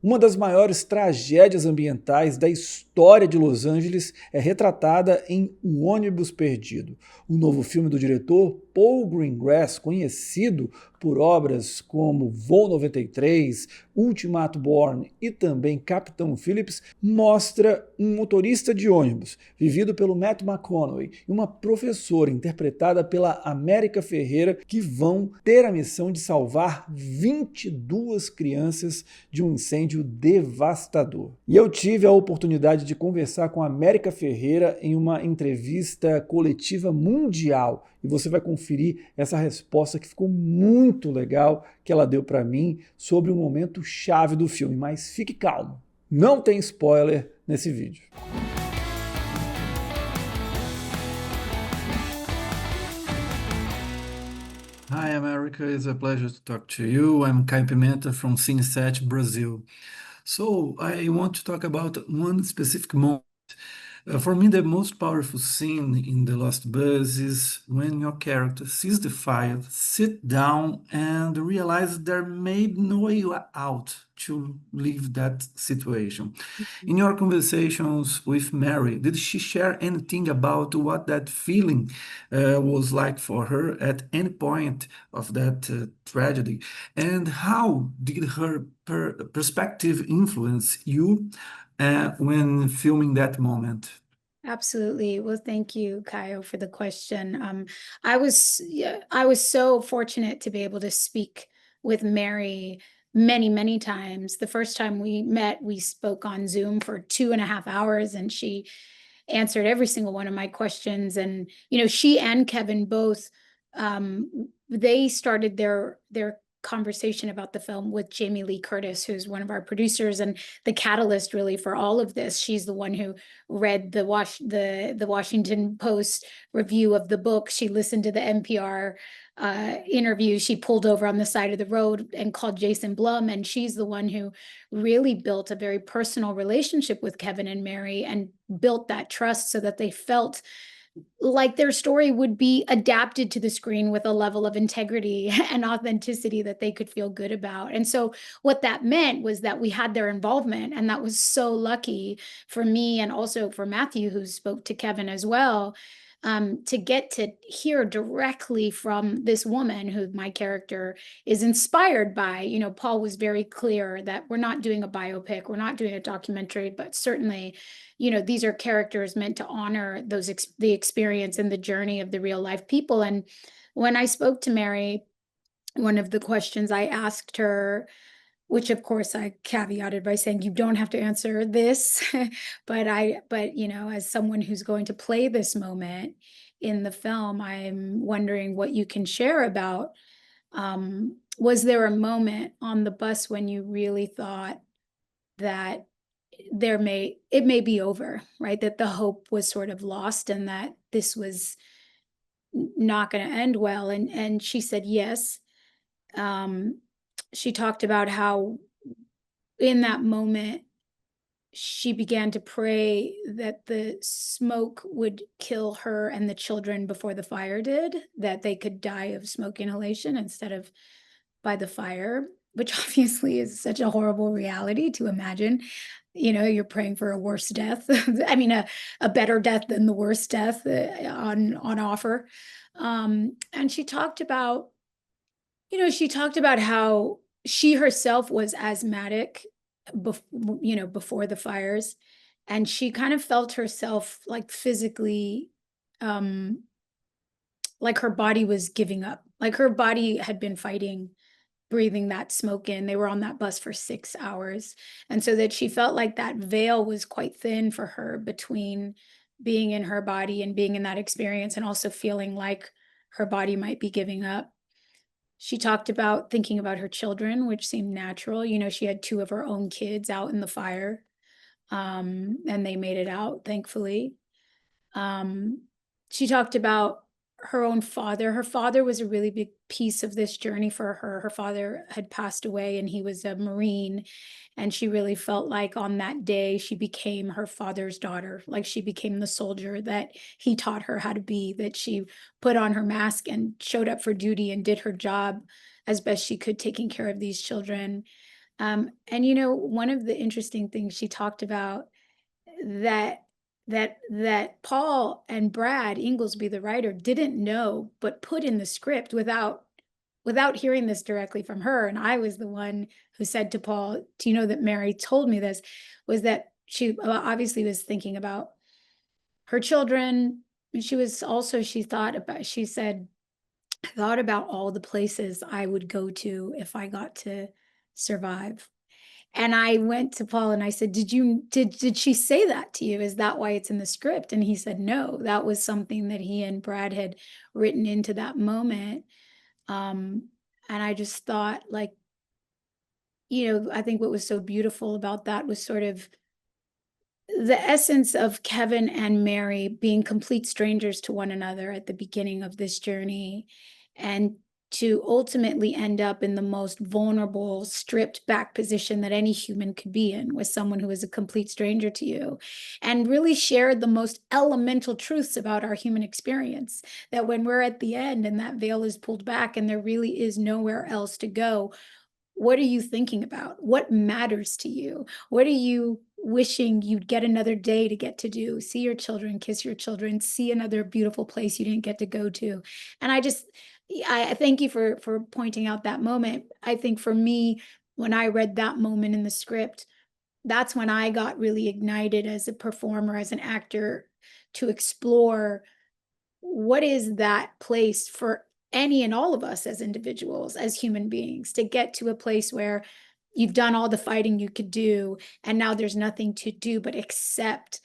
Uma das maiores tragédias ambientais da história de Los Angeles é retratada em O Ônibus Perdido. O novo filme do diretor Paul Greengrass, conhecido por obras como Voo 93, Ultimato Born e também Capitão Phillips, mostra um motorista de ônibus, vivido pelo Matt McConaughey, e uma professora interpretada pela América Ferreira, que vão ter a missão de salvar 22 crianças de um incêndio devastador. E eu tive a oportunidade de conversar com a América Ferreira em uma entrevista coletiva mundial, e você vai conferir essa resposta que ficou muito legal que ela deu para mim sobre o momento chave do filme. Mas fique calmo, não tem spoiler nesse vídeo. Hi, America. It's a pleasure to talk to you. I'm Caio Pimenta from Cineset, Brazil. So I want to talk about one specific moment. For me, the most powerful scene in The Lost Bus is when your character sees the fire, sit down, and realizes there may be no way out to leave that situation. In your conversations with Mary, did she share anything about what that feeling was like for her at any point of that tragedy? And how did her perspective influence you when filming that moment? Absolutely. Well, thank you, Kaio, for the question. I was so fortunate to be able to speak with Mary many, many times. The first time we met, we spoke on Zoom for 2.5 hours, and she answered every single one of my questions. And she and Kevin both, they started their conversation about the film with Jamie Lee Curtis, who's one of our producers and the catalyst really for all of this. She's the one who read the Washington Post review of the book. She listened to the NPR interview. She pulled over on the side of the road and called Jason Blum, and she's the one who really built a very personal relationship with Kevin and Mary and built that trust so that they felt like their story would be adapted to the screen with a level of integrity and authenticity that they could feel good about. And so what that meant was that we had their involvement, and that was so lucky for me and also for Matthew, who spoke to Kevin as well, to get to hear directly from this woman who my character is inspired by. Paul was very clear that we're not doing a biopic, we're not doing a documentary, but certainly these are characters meant to honor the experience and the journey of the real life people. And when I spoke to Mary, one of the questions I asked her, which of course I caveated by saying you don't have to answer this, but as someone who's going to play this moment in the film, I'm wondering what you can share about, was there a moment on the bus when you really thought that it may be over, right? That the hope was sort of lost and that this was not going to end well. And she said yes. She talked about how in that moment she began to pray that the smoke would kill her and the children before the fire did, that they could die of smoke inhalation instead of by the fire, which obviously is such a horrible reality to imagine. You're praying for a worse death. I mean, a better death than the worst death on offer. And she talked about how she herself was asthmatic, before the fires, and she kind of felt herself like physically, um, like her body was giving up, like her body had been fighting breathing that smoke in. They were on that bus for 6 hours. And so that she felt like that veil was quite thin for her between being in her body and being in that experience and also feeling like her body might be giving up. She talked about thinking about her children, which seemed natural. She had two of her own kids out in the fire, and they made it out, thankfully. Um, she talked about her own father. Her father was a really big piece of this journey for her. Her father had passed away and he was a Marine. And she really felt like on that day, she became her father's daughter. Like she became the soldier that he taught her how to be, that she put on her mask and showed up for duty and did her job as best she could, taking care of these children. And you know, one of the interesting things she talked about that that Paul and Brad Inglesby, the writer, didn't know, but put in the script without hearing this directly from her. And I was the one who said to Paul, "Do you know that Mary told me this?" Was that she obviously was thinking about her children. And she thought about, she said, "I thought about all the places I would go to if I got to survive." And I went to Paul and I said, "Did she say that to you? Is that why it's in the script?" And he said, "No, that was something that he and Brad had written into that moment." Um, and I just thought, like, I think what was so beautiful about that was sort of the essence of Kevin and Mary being complete strangers to one another at the beginning of this journey, and to ultimately end up in the most vulnerable, stripped back position that any human could be in, with someone who is a complete stranger to you, and really shared the most elemental truths about our human experience. That when we're at the end and that veil is pulled back and there really is nowhere else to go, what are you thinking about? What matters to you? What are you wishing you'd get another day to get to do? See your children, kiss your children, see another beautiful place you didn't get to go to. And I thank you for pointing out that moment. I think for me, when I read that moment in the script, that's when I got really ignited as a performer, as an actor, to explore what is that place for any and all of us as individuals, as human beings, to get to a place where you've done all the fighting you could do, and now there's nothing to do but accept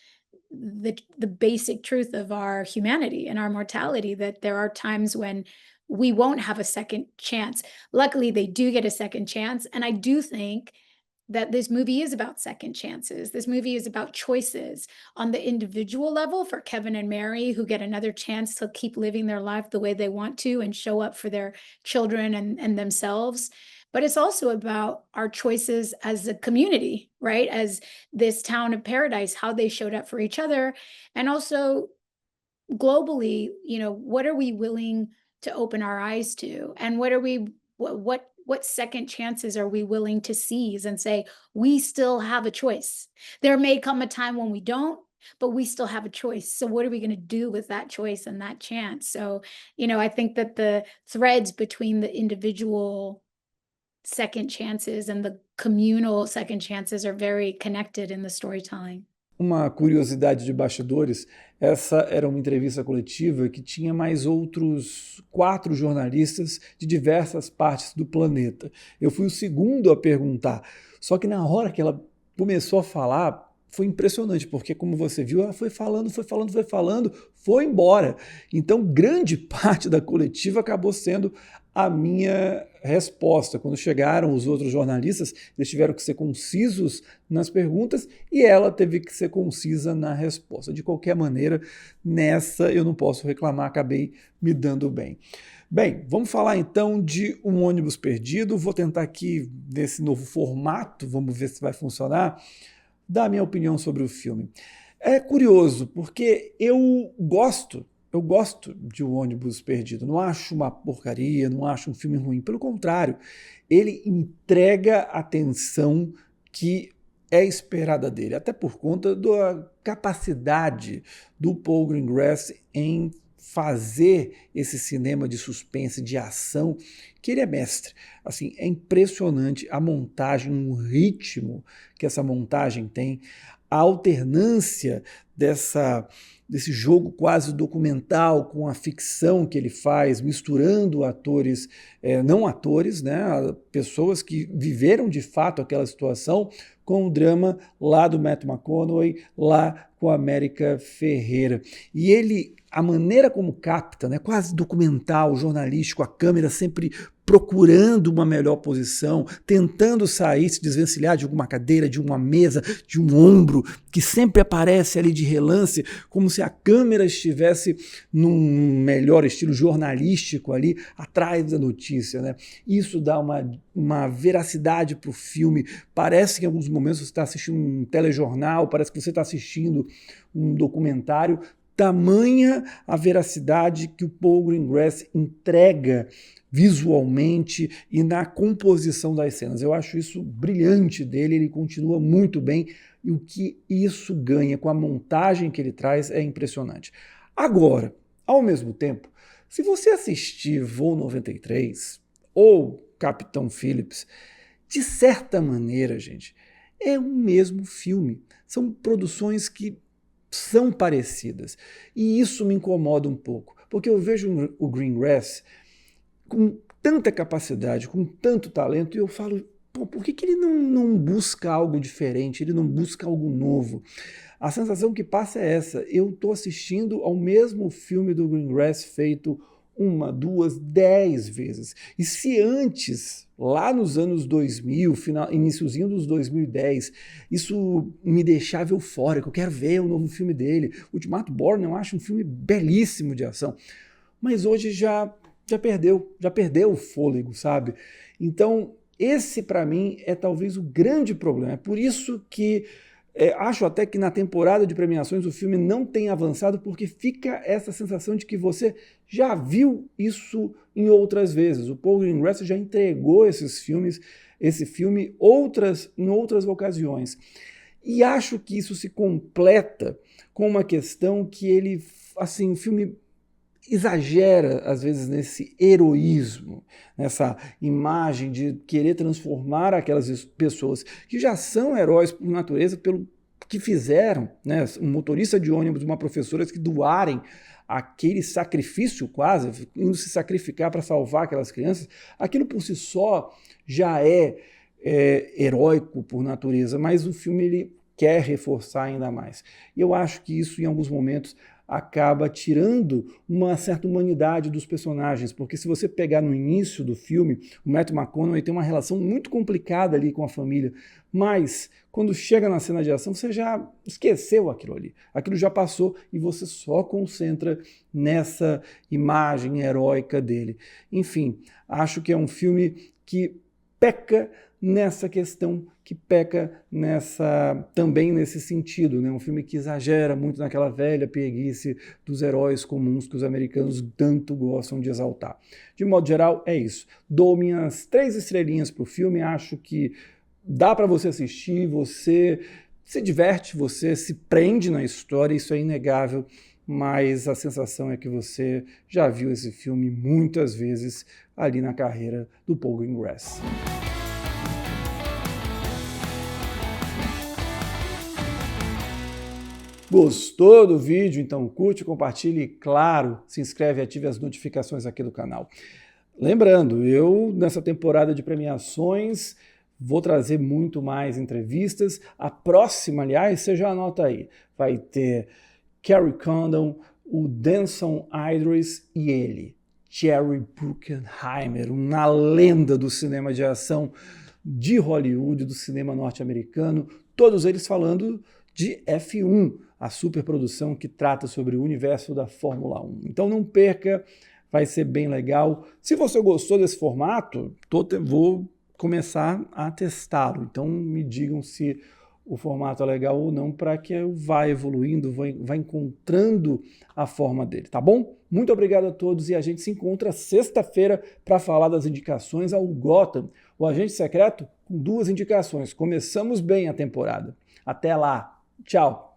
the basic truth of our humanity and our mortality, that there are times when we won't have a second chance. Luckily, they do get a second chance, and I do think that this movie is about second chances. This movie is about choices on the individual level for Kevin and Mary, who get another chance to keep living their life the way they want to and show up for their children and themselves. But it's also about our choices as a community, right? As this town of paradise, how they showed up for each other. And also globally, what are we willing to open our eyes to? And what second chances are we willing to seize and say, we still have a choice? There may come a time when we don't, but we still have a choice. So what are we going to do with that choice and that chance? So, I think that the threads between the individual second chances and the communal second chances are very connected in the storytelling. Uma curiosidade de bastidores, essa era uma entrevista coletiva que tinha mais outros 4 jornalistas de diversas partes do planeta. Eu fui o segundo a perguntar, só que na hora que ela começou a falar, foi impressionante, porque como você viu, ela foi falando, foi falando, foi falando, foi embora. Então, grande parte da coletiva acabou sendo a minha resposta. Quando chegaram os outros jornalistas, eles tiveram que ser concisos nas perguntas e ela teve que ser concisa na resposta. De qualquer maneira, nessa eu não posso reclamar, acabei me dando bem. Bem, vamos falar então de Um Ônibus Perdido. Vou tentar aqui, nesse novo formato, vamos ver se vai funcionar, dar a minha opinião sobre o filme. É curioso, porque eu gosto de Um Ônibus Perdido. Não acho uma porcaria, não acho um filme ruim. Pelo contrário, ele entrega a tensão que é esperada dele, até por conta da capacidade do Paul Greengrass em fazer esse cinema de suspense, de ação, que ele é mestre. Assim, é impressionante a montagem, o ritmo que essa montagem tem, a alternância desse jogo quase documental com a ficção que ele faz, misturando atores, não atores, né, pessoas que viveram de fato aquela situação, com o drama lá do Matthew McConaughey, lá com a América Ferreira. E a maneira como capta, né, quase documental, jornalístico, a câmera sempre procurando uma melhor posição, tentando sair, se desvencilhar de alguma cadeira, de uma mesa, de um ombro, que sempre aparece ali de relance, como se a câmera estivesse num melhor estilo jornalístico ali, atrás da notícia, né? Isso dá uma veracidade para o filme. Parece que em alguns momentos você está assistindo um telejornal, parece que você está assistindo um documentário, tamanha a veracidade que o Paul Greengrass entrega visualmente e na composição das cenas. Eu acho isso brilhante dele, ele continua muito bem, e o que isso ganha com a montagem que ele traz é impressionante. Agora, ao mesmo tempo, se você assistir Voo 93 ou Capitão Phillips, de certa maneira, gente, é o mesmo filme. São produções que são parecidas. E isso me incomoda um pouco, porque eu vejo o Greengrass com tanta capacidade, com tanto talento, e eu falo, pô, por que ele não busca algo diferente, ele não busca algo novo? A sensação que passa é essa, eu estou assistindo ao mesmo filme do Greengrass feito 1, 2, 10 vezes. E se antes, lá nos anos 2000, iniciozinho dos 2010, isso me deixava eufórico, eu quero ver o novo filme dele. Ultimato Born eu acho um filme belíssimo de ação, mas hoje já perdeu o fôlego, sabe? Então, esse para mim é talvez o grande problema. É por isso que acho até que na temporada de premiações o filme não tem avançado, porque fica essa sensação de que você já viu isso em outras vezes. O Paul Greengrass já entregou esse filme em outras ocasiões. E acho que isso se completa com uma questão que ele, assim, o filme exagera, às vezes, nesse heroísmo, nessa imagem de querer transformar aquelas pessoas que já são heróis por natureza, pelo que fizeram, né? Um motorista de ônibus, uma professora, que doarem aquele sacrifício quase, indo se sacrificar para salvar aquelas crianças, aquilo por si só já é heróico por natureza, mas o filme ele quer reforçar ainda mais. E eu acho que isso, em alguns momentos, acaba tirando uma certa humanidade dos personagens, porque se você pegar no início do filme, o Matthew McConaughey tem uma relação muito complicada ali com a família, mas quando chega na cena de ação, você já esqueceu aquilo ali, aquilo já passou e você só concentra nessa imagem heróica dele. Enfim, acho que é um filme que peca nessa questão, que peca também nesse sentido, né? Um filme que exagera muito naquela velha preguiça dos heróis comuns que os americanos tanto gostam de exaltar. De modo geral, é isso. Dou minhas 3 estrelinhas para o filme, acho que dá para você assistir, você se diverte, você se prende na história, isso é inegável, mas a sensação é que você já viu esse filme muitas vezes ali na carreira do Paul Greengrass. Gostou do vídeo? Então curte, compartilhe e, claro, se inscreve e ative as notificações aqui do canal. Lembrando, eu nessa temporada de premiações vou trazer muito mais entrevistas. A próxima, aliás, você já anota aí, vai ter Kerry Condon, o Denson Idris e ele, Jerry Bruckheimer, uma lenda do cinema de ação de Hollywood, do cinema norte-americano, todos eles falando de F1, a superprodução que trata sobre o universo da Fórmula 1. Então não perca, vai ser bem legal. Se você gostou desse formato, vou começar a testá-lo. Então me digam se o formato é legal ou não, para que eu vá evoluindo, vá encontrando a forma dele, tá bom? Muito obrigado a todos e a gente se encontra sexta-feira para falar das indicações ao Gotham, o Agente Secreto com 2 indicações. Começamos bem a temporada. Até lá. Tchau.